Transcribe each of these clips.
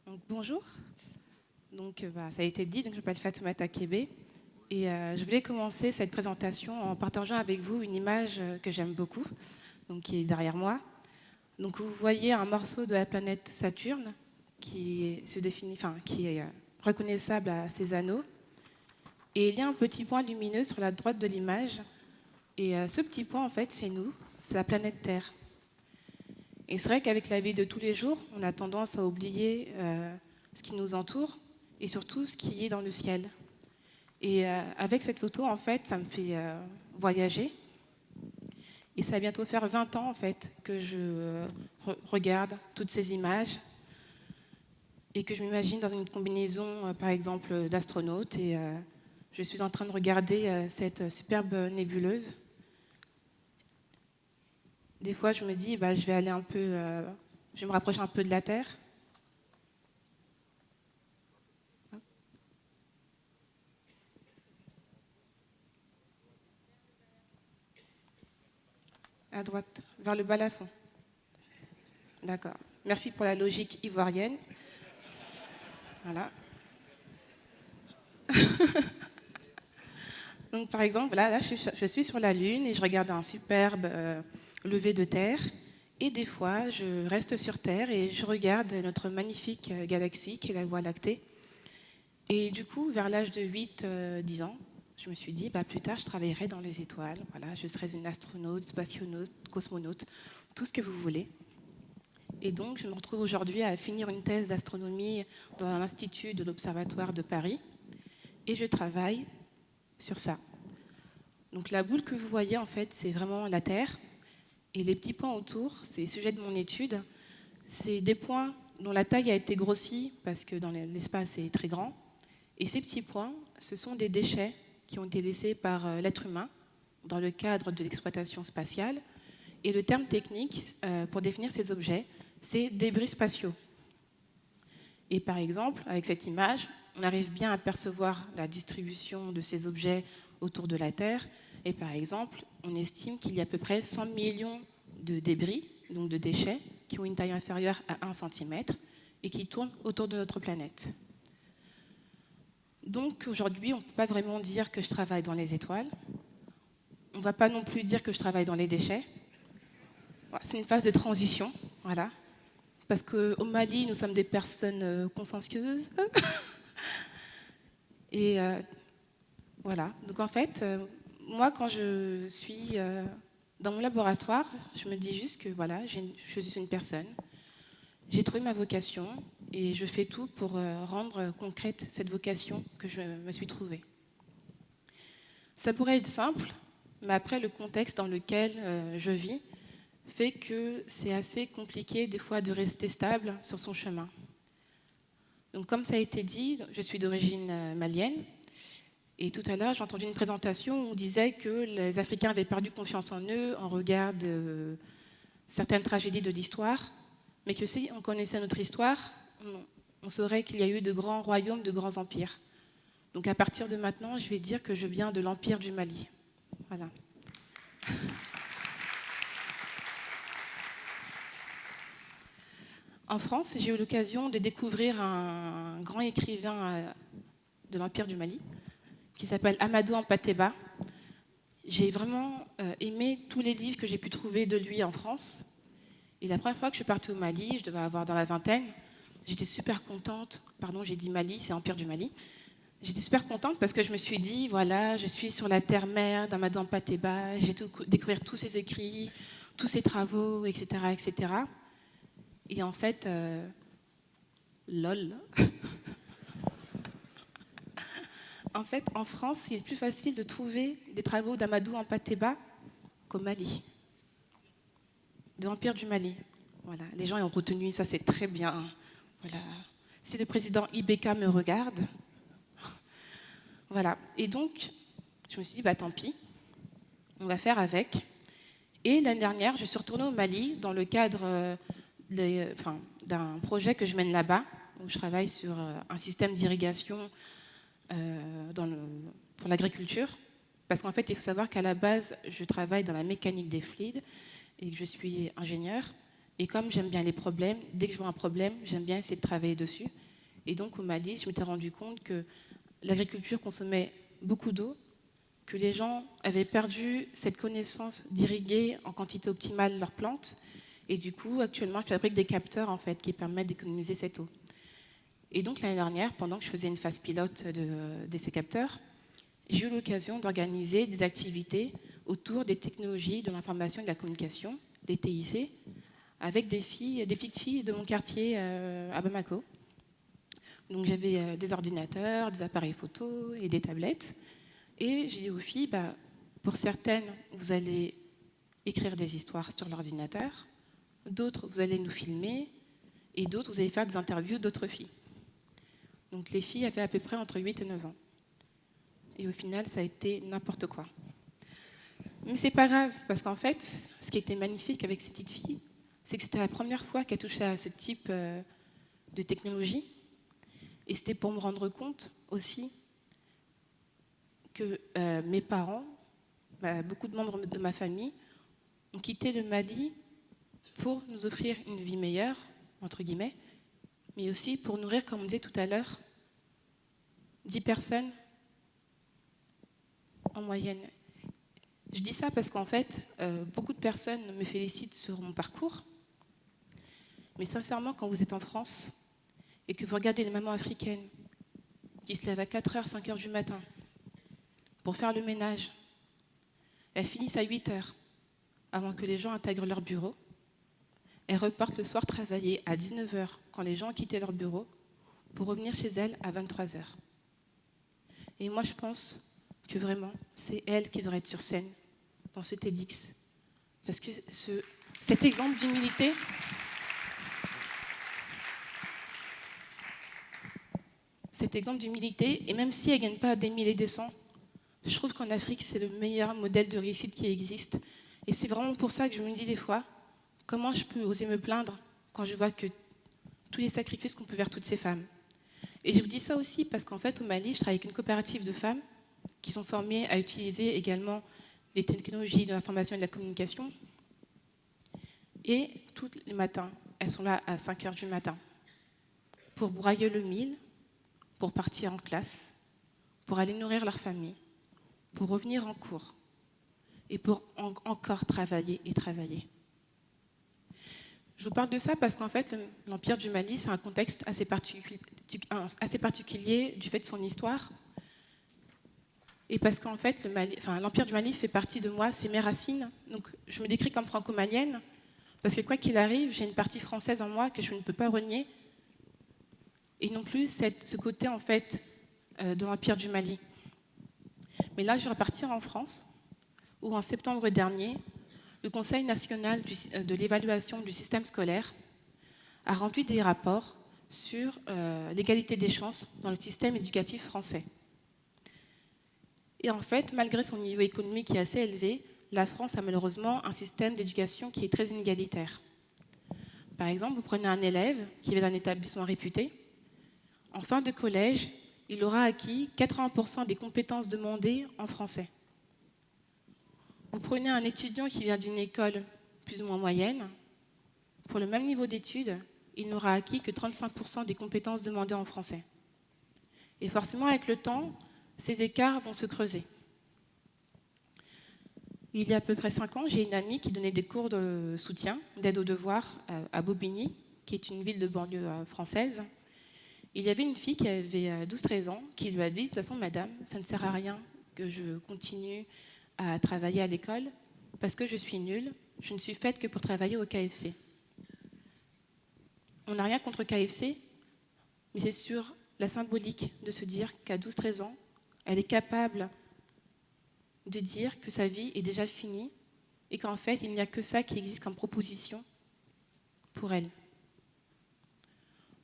Donc, bonjour, ça a été dit, donc, je m'appelle Fatoumata Kébé et je voulais commencer cette présentation en partageant avec vous une image que j'aime beaucoup, donc, qui est derrière moi. Donc, vous voyez un morceau de la planète Saturne qui est reconnaissable à ses anneaux, et il y a un petit point lumineux sur la droite de l'image, et ce petit point, en fait, c'est nous, c'est la planète Terre. Et c'est vrai qu'avec la vie de tous les jours, on a tendance à oublier ce qui nous entoure et surtout ce qui est dans le ciel. Et avec cette photo, en fait, ça me fait voyager. Et ça va bientôt faire 20 ans, en fait, que je regarde toutes ces images et que je m'imagine dans une combinaison, par exemple, d'astronaute. Et je suis en train de regarder cette superbe nébuleuse. Des fois, je me dis, je vais aller je vais me rapprocher un peu de la Terre. À droite, vers le balafon. D'accord. Merci pour la logique ivoirienne. Voilà. Donc, par exemple, là je suis sur la Lune et je regarde un superbe lever de terre. Et des fois, je reste sur Terre et je regarde notre magnifique galaxie qui est la Voie lactée. Et du coup, vers l'âge de 8-10 ans, je me suis dit, plus tard, je travaillerai dans les étoiles. Voilà, je serai une astronaute, spationaute, cosmonaute, tout ce que vous voulez. Et donc, je me retrouve aujourd'hui à finir une thèse d'astronomie dans l'Institut de l'Observatoire de Paris. Et je travaille sur ça. Donc, la boule que vous voyez, en fait, c'est vraiment la Terre. Et les petits points autour, c'est le sujet de mon étude. C'est des points dont la taille a été grossie parce que dans l'espace est très grand. Et ces petits points, ce sont des déchets qui ont été laissés par l'être humain dans le cadre de l'exploitation spatiale. Et le terme technique pour définir ces objets, c'est débris spatiaux. Et par exemple, avec cette image, on arrive bien à percevoir la distribution de ces objets autour de la Terre. Et par exemple, on estime qu'il y a à peu près 100 millions de débris, donc de déchets, qui ont une taille inférieure à 1 cm et qui tournent autour de notre planète. Donc aujourd'hui, on ne peut pas vraiment dire que je travaille dans les étoiles. On ne va pas non plus dire que je travaille dans les déchets. C'est une phase de transition, voilà. Parce qu'au Mali, nous sommes des personnes consciencieuses. Et voilà. Donc en fait, moi, quand je suis dans mon laboratoire, je me dis juste que voilà, je suis une personne. J'ai trouvé ma vocation et je fais tout pour rendre concrète cette vocation que je me suis trouvée. Ça pourrait être simple, mais après, le contexte dans lequel je vis fait que c'est assez compliqué des fois de rester stable sur son chemin. Donc, comme ça a été dit, je suis d'origine malienne. Et tout à l'heure, j'ai entendu une présentation où on disait que les Africains avaient perdu confiance en eux en regard de certaines tragédies de l'histoire, mais que si on connaissait notre histoire, on saurait qu'il y a eu de grands royaumes, de grands empires. Donc à partir de maintenant, je vais dire que je viens de l'Empire du Mali. Voilà. En France, j'ai eu l'occasion de découvrir un grand écrivain de l'Empire du Mali qui s'appelle Amadou Hampâté-Bâ. J'ai vraiment aimé tous les livres que j'ai pu trouver de lui en France. Et la première fois que je suis partie au Mali, je devais avoir dans la vingtaine, j'étais super contente. Pardon, j'ai dit Mali, c'est Empire du Mali. J'étais super contente parce que je me suis dit, voilà, je suis sur la terre-mère d'Amadou Hampâté-Bâ, j'ai découvert tous ses écrits, tous ses travaux, etc., etc. Et en fait, lol. En fait, en France, il est plus facile de trouver des travaux d'Amadou Hampâté-Bâ qu'au Mali, de l'Empire du Mali. Voilà, les gens ont retenu, ça c'est très bien. Voilà. Si le président Ibeka me regarde, voilà. Et donc, je me suis dit, tant pis, on va faire avec. Et l'année dernière, je suis retournée au Mali dans le cadre d'un projet que je mène là-bas, où je travaille sur un système d'irrigation pour l'agriculture. Parce qu'en fait, il faut savoir qu'à la base, je travaille dans la mécanique des fluides et que je suis ingénieure. Et comme j'aime bien les problèmes, dès que je vois un problème, j'aime bien essayer de travailler dessus. Et donc au Mali, je m'étais rendu compte que l'agriculture consommait beaucoup d'eau, que les gens avaient perdu cette connaissance d'irriguer en quantité optimale leurs plantes. Et du coup, actuellement, je fabrique des capteurs en fait, qui permettent d'économiser cette eau. Et donc l'année dernière, pendant que je faisais une phase pilote de ces capteurs, j'ai eu l'occasion d'organiser des activités autour des technologies de l'information et de la communication, les TIC, avec des petites filles de mon quartier à Bamako. Donc j'avais des ordinateurs, des appareils photo et des tablettes. Et j'ai dit aux filles, pour certaines, vous allez écrire des histoires sur l'ordinateur, d'autres, vous allez nous filmer, et d'autres, vous allez faire des interviews d'autres filles. Donc les filles avaient à peu près entre 8 et 9 ans. Et au final, ça a été n'importe quoi. Mais c'est pas grave, parce qu'en fait, ce qui était magnifique avec ces petites filles, c'est que c'était la première fois qu'elles touchaient à ce type de technologie. Et c'était pour me rendre compte aussi que mes parents, beaucoup de membres de ma famille, ont quitté le Mali pour nous offrir une vie meilleure, entre guillemets, mais aussi pour nourrir, comme on disait tout à l'heure, 10 personnes en moyenne. Je dis ça parce qu'en fait, beaucoup de personnes me félicitent sur mon parcours, mais sincèrement, quand vous êtes en France et que vous regardez les mamans africaines qui se lèvent à 4h, 5h du matin pour faire le ménage, elles finissent à 8h avant que les gens intègrent leur bureau, elles repartent le soir travailler à 19h quand les gens ont quitté leur bureau pour revenir chez elles à 23h. Et moi, je pense que vraiment, c'est elles qui devraient être sur scène dans ce TEDx. Parce que cet exemple d'humilité, et même si elles ne gagnent pas des milliers et des cents, je trouve qu'en Afrique, c'est le meilleur modèle de réussite qui existe. Et c'est vraiment pour ça que je me dis des fois, comment je peux oser me plaindre quand je vois que tous les sacrifices qu'on peut faire toutes ces femmes. Et je vous dis ça aussi parce qu'en fait, au Mali, je travaille avec une coopérative de femmes qui sont formées à utiliser également des technologies de l'information et de la communication. Et tous les matins, elles sont là à 5h du matin pour broyer le mil, pour partir en classe, pour aller nourrir leur famille, pour revenir en cours et pour encore travailler et travailler. Je vous parle de ça parce qu'en fait, l'Empire du Mali, c'est un contexte assez particulier du fait de son histoire. Et parce qu'en fait, l'Empire du Mali fait partie de moi, c'est mes racines. Donc je me décris comme franco-malienne, parce que quoi qu'il arrive, j'ai une partie française en moi que je ne peux pas renier. Et non plus ce côté, en fait, de l'Empire du Mali. Mais là, je vais repartir en France, où en septembre dernier, le Conseil national de l'évaluation du système scolaire a rendu des rapports sur l'égalité des chances dans le système éducatif français. Et en fait, malgré son niveau économique qui est assez élevé, la France a malheureusement un système d'éducation qui est très inégalitaire. Par exemple, vous prenez un élève qui vient d'un établissement réputé. En fin de collège, il aura acquis 80% des compétences demandées en français. Vous prenez un étudiant qui vient d'une école plus ou moins moyenne. Pour le même niveau d'études, il n'aura acquis que 35% des compétences demandées en français. Et forcément, avec le temps, ces écarts vont se creuser. Il y a à peu près 5 ans, j'ai une amie qui donnait des cours de soutien, d'aide aux devoirs à Bobigny, qui est une ville de banlieue française. Il y avait une fille qui avait 12-13 ans qui lui a dit « De toute façon, madame, ça ne sert à rien que je continue à travailler à l'école parce que je suis nulle, je ne suis faite que pour travailler au KFC. » On n'a rien contre KFC, mais c'est sur la symbolique de se dire qu'à 12-13 ans, elle est capable de dire que sa vie est déjà finie et qu'en fait, il n'y a que ça qui existe comme proposition pour elle.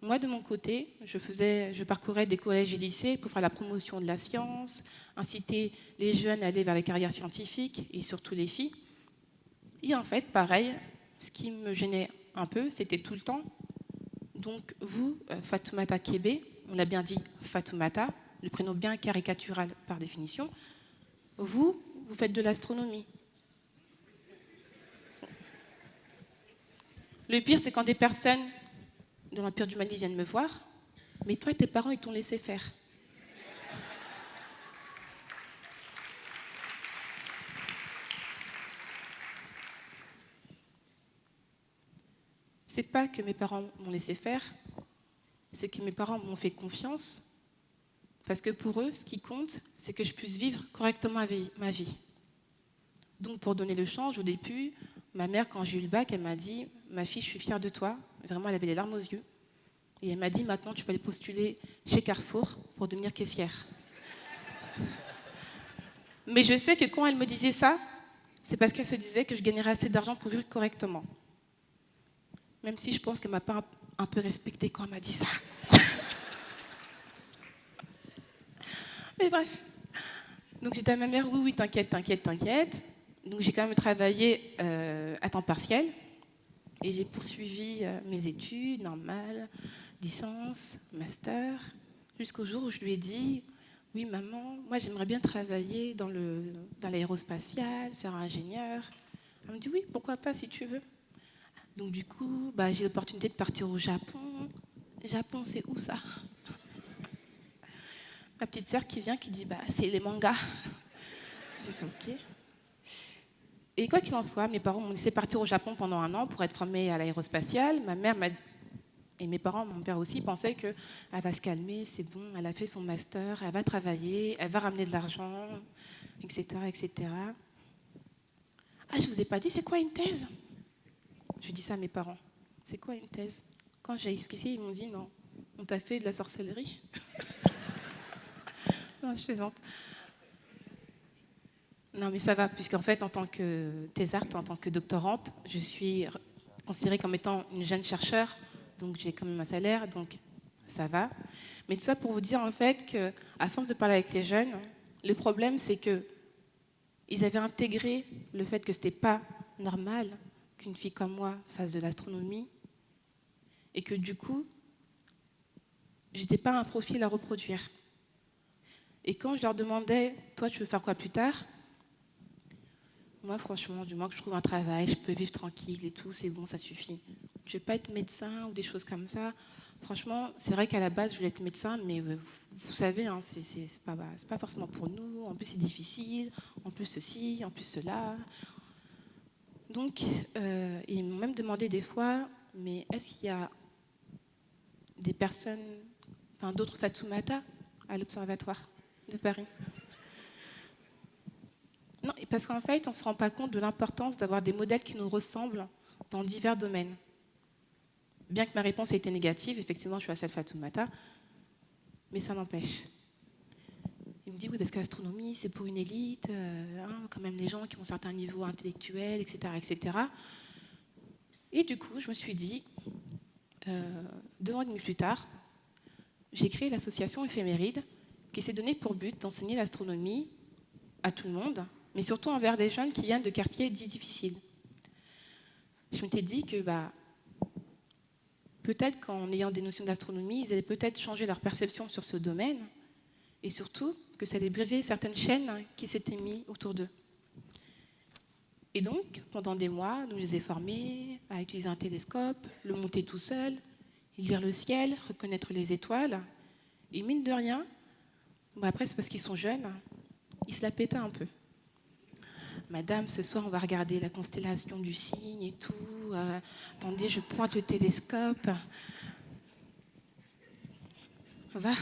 Moi, de mon côté, je parcourais des collèges et lycées pour faire la promotion de la science, inciter les jeunes à aller vers les carrières scientifiques et surtout les filles. Et en fait, pareil, ce qui me gênait un peu, c'était tout le temps. Donc vous, Fatoumata Kébé, on l'a bien dit Fatoumata, le prénom bien caricatural par définition, vous faites de l'astronomie. Le pire, c'est quand des personnes de l'Empire du Mali viennent me voir, mais toi et tes parents, ils t'ont laissé faire. C'est pas que mes parents m'ont laissé faire, c'est que mes parents m'ont fait confiance, parce que pour eux, ce qui compte, c'est que je puisse vivre correctement ma vie. Donc pour donner le change, au début, ma mère, quand j'ai eu le bac, elle m'a dit « Ma fille, je suis fière de toi ». Vraiment, elle avait les larmes aux yeux. Et elle m'a dit « Maintenant, tu peux aller postuler chez Carrefour pour devenir caissière ». Mais je sais que quand elle me disait ça, c'est parce qu'elle se disait que je gagnerais assez d'argent pour vivre correctement. Même si je pense qu'elle ne m'a pas un peu respectée quand elle m'a dit ça. Mais bref. Donc j'ai dit à ma mère, oui, t'inquiète. Donc j'ai quand même travaillé à temps partiel. Et j'ai poursuivi mes études normales, licence, master, jusqu'au jour où je lui ai dit, oui maman, moi j'aimerais bien travailler dans l'aérospatial, faire ingénieur. Elle me dit, oui, pourquoi pas si tu veux. Donc du coup, j'ai l'opportunité de partir au Japon. Japon, c'est où ça? Ma petite sœur qui vient, qui dit, c'est les mangas. J'ai fait ok. Et quoi qu'il en soit, mes parents m'ont laissé partir au Japon pendant 1 an pour être formée à l'aérospatiale. Ma mère m'a dit, et mes parents, mon père aussi, pensaient qu'elle va se calmer, c'est bon, elle a fait son master, elle va travailler, elle va ramener de l'argent, etc., etc. Ah, je ne vous ai pas dit, c'est quoi une thèse? Je dis ça à mes parents. C'est quoi une thèse? Quand j'ai expliqué, ils m'ont dit, non, on t'a fait de la sorcellerie. Non, je plaisante. Non, mais ça va, puisqu'en fait, en tant que thésarde, en tant que doctorante, je suis considérée comme étant une jeune chercheure, donc j'ai quand même un salaire, donc ça va. Mais tout ça pour vous dire en fait qu'à force de parler avec les jeunes, le problème c'est qu'ils avaient intégré le fait que ce n'était pas normal qu'une fille comme moi fasse de l'astronomie et que du coup, j'étais pas un profil à reproduire. Et quand je leur demandais, toi tu veux faire quoi plus tard? Moi, franchement, du moins que je trouve un travail, je peux vivre tranquille et tout, c'est bon, ça suffit. Je ne vais pas être médecin ou des choses comme ça. Franchement, c'est vrai qu'à la base, je voulais être médecin, mais vous savez, hein, c'est pas forcément pour nous. En plus, c'est difficile. En plus, ceci, en plus, cela. Donc, ils m'ont même demandé des fois, mais est-ce qu'il y a des personnes, enfin d'autres Fatoumata à l'Observatoire de Paris? Non, parce qu'en fait, on ne se rend pas compte de l'importance d'avoir des modèles qui nous ressemblent dans divers domaines. Bien que ma réponse ait été négative, effectivement, je suis la seule Fatoumata, mais ça n'empêche. Il me dit, oui, parce que l'astronomie, c'est pour une élite, quand même les gens qui ont certains niveaux intellectuels, etc., etc. Et du coup, je me suis dit, 2 ans et demi plus tard, j'ai créé l'association Éphéméride, qui s'est donnée pour but d'enseigner l'astronomie à tout le monde, mais surtout envers des jeunes qui viennent de quartiers dits difficiles. Je m'étais dit que peut-être qu'en ayant des notions d'astronomie, ils allaient peut-être changer leur perception sur ce domaine, et surtout que ça allait briser certaines chaînes qui s'étaient mises autour d'eux. Et donc, pendant des mois, nous les ai formés à utiliser un télescope, le monter tout seul, lire le ciel, reconnaître les étoiles. Et mine de rien, après c'est parce qu'ils sont jeunes, ils se la pétaient un peu. Madame, ce soir, on va regarder la constellation du Cygne et tout. Attendez, je pointe le télescope. Va.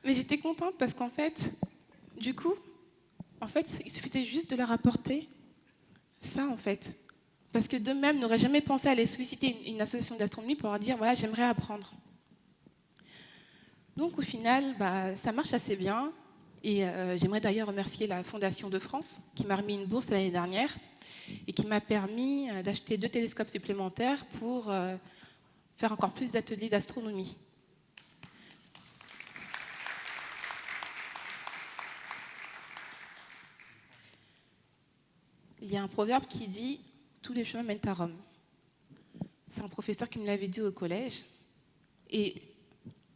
Mais j'étais contente parce qu'en fait, du coup, il suffisait juste de leur apporter ça, en fait. Parce que d'eux-mêmes n'auraient jamais pensé à aller solliciter une association d'astronomie pour leur dire, voilà, j'aimerais apprendre. Donc, au final, ça marche assez bien. Et j'aimerais d'ailleurs remercier la Fondation de France qui m'a remis une bourse l'année dernière et qui m'a permis d'acheter 2 télescopes supplémentaires pour faire encore plus d'ateliers d'astronomie. Il y a un proverbe qui dit « Tous les chemins mènent à Rome ». C'est un professeur qui me l'avait dit au collège. Et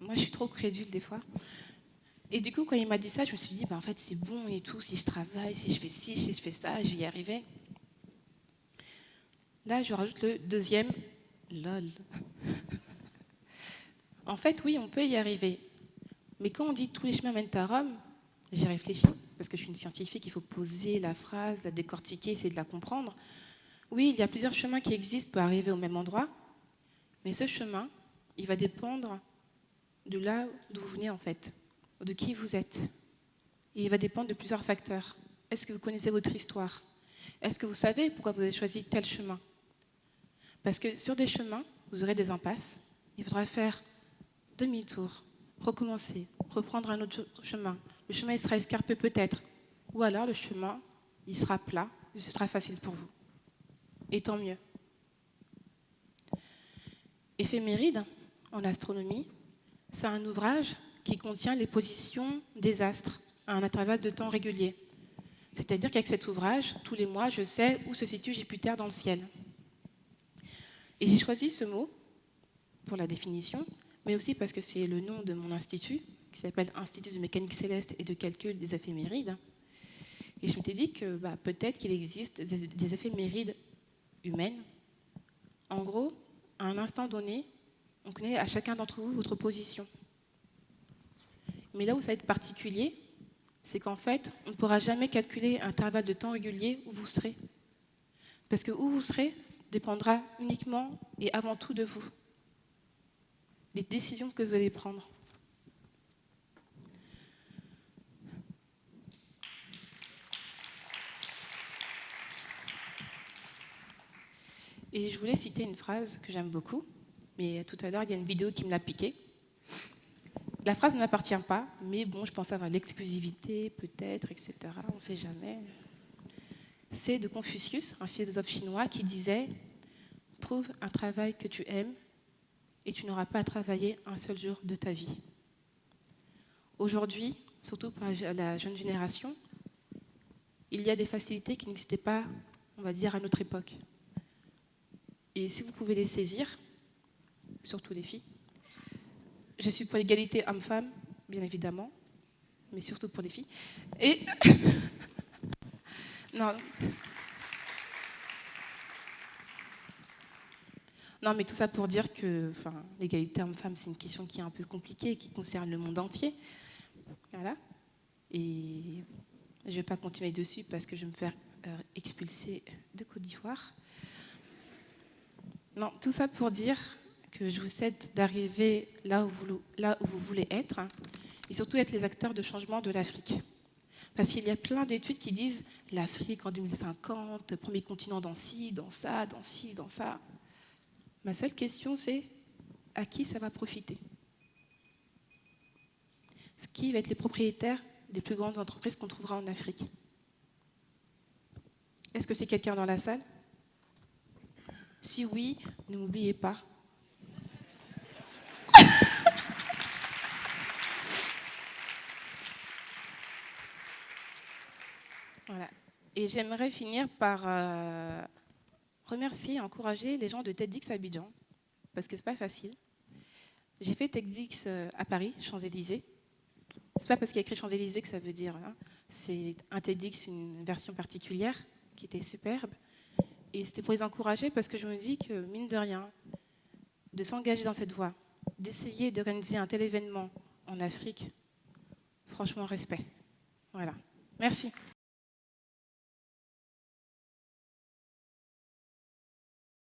moi, je suis trop crédule des fois. Et du coup, quand il m'a dit ça, je me suis dit, en fait, c'est bon et tout, si je travaille, si je fais ci, si je fais ça, je vais y arriver. Là, je rajoute le deuxième lol. En fait, oui, on peut y arriver. Mais quand on dit tous les chemins mènent à Rome, j'ai réfléchi, parce que je suis une scientifique, il faut poser la phrase, la décortiquer, essayer de la comprendre. Oui, il y a plusieurs chemins qui existent pour arriver au même endroit, mais ce chemin, il va dépendre de là d'où vous venez en fait, de qui vous êtes. Et il va dépendre de plusieurs facteurs. Est-ce que vous connaissez votre histoire? Est-ce que vous savez pourquoi vous avez choisi tel chemin? Parce que sur des chemins, vous aurez des impasses. Il faudra faire demi-tour, recommencer, reprendre un autre chemin. Le chemin, il sera escarpé peut-être. Ou alors le chemin, il sera plat, et ce sera facile pour vous. Et tant mieux. Éphéméride, en astronomie, c'est un ouvrage qui contient les positions des astres à un intervalle de temps régulier. C'est-à-dire qu'avec cet ouvrage, tous les mois, je sais où se situe Jupiter dans le ciel. Et j'ai choisi ce mot pour la définition, mais aussi parce que c'est le nom de mon institut, qui s'appelle Institut de mécanique céleste et de calcul des éphémérides. Et je m'étais dit que peut-être qu'il existe des éphémérides humaines. En gros, à un instant donné, on connaît à chacun d'entre vous votre position. Mais là où ça va être particulier, c'est qu'en fait, on ne pourra jamais calculer un intervalle de temps régulier où vous serez. Parce que où vous serez dépendra uniquement et avant tout de vous. Les décisions que vous allez prendre. Et je voulais citer une phrase que j'aime beaucoup, mais tout à l'heure, il y a une vidéo qui me l'a piquée. La phrase ne m'appartient pas, mais bon, je pense avoir l'exclusivité, peut-être, etc. On ne sait jamais. C'est de Confucius, un philosophe chinois, qui disait « Trouve un travail que tu aimes et tu n'auras pas à travailler un seul jour de ta vie. » Aujourd'hui, surtout pour la jeune génération, il y a des facilités qui n'existaient pas, on va dire, à notre époque. Et si vous pouvez les saisir, surtout les filles, je suis pour l'égalité homme-femme, bien évidemment, mais surtout pour les filles. Et non, mais tout ça pour dire que l'égalité homme-femme, c'est une question qui est un peu compliquée, qui concerne le monde entier. Voilà. Et je ne vais pas continuer dessus parce que je vais me faire expulser de Côte d'Ivoire. Non, tout ça pour dire que je vous souhaite d'arriver là où vous voulez être, hein, et surtout être les acteurs de changement de l'Afrique. Parce qu'il y a plein d'études qui disent l'Afrique en 2050, premier continent dans ci, dans ça, dans ci, dans ça. Ma seule question, c'est à qui ça va profiter? Qui va être les propriétaires des plus grandes entreprises qu'on trouvera en Afrique? Est-ce que c'est quelqu'un dans la salle? Si oui, ne m'oubliez pas. Voilà. Et j'aimerais finir par remercier et encourager les gens de TEDx Abidjan, parce que c'est pas facile. J'ai fait TEDx à Paris, Champs-Élysées. C'est pas parce qu'il y a écrit Champs-Élysées que ça veut dire. Hein. C'est un TEDx, une version particulière qui était superbe. Et c'était pour les encourager parce que je me dis que, mine de rien, de s'engager dans cette voie, d'essayer d'organiser un tel événement en Afrique, franchement, respect. Voilà. Merci.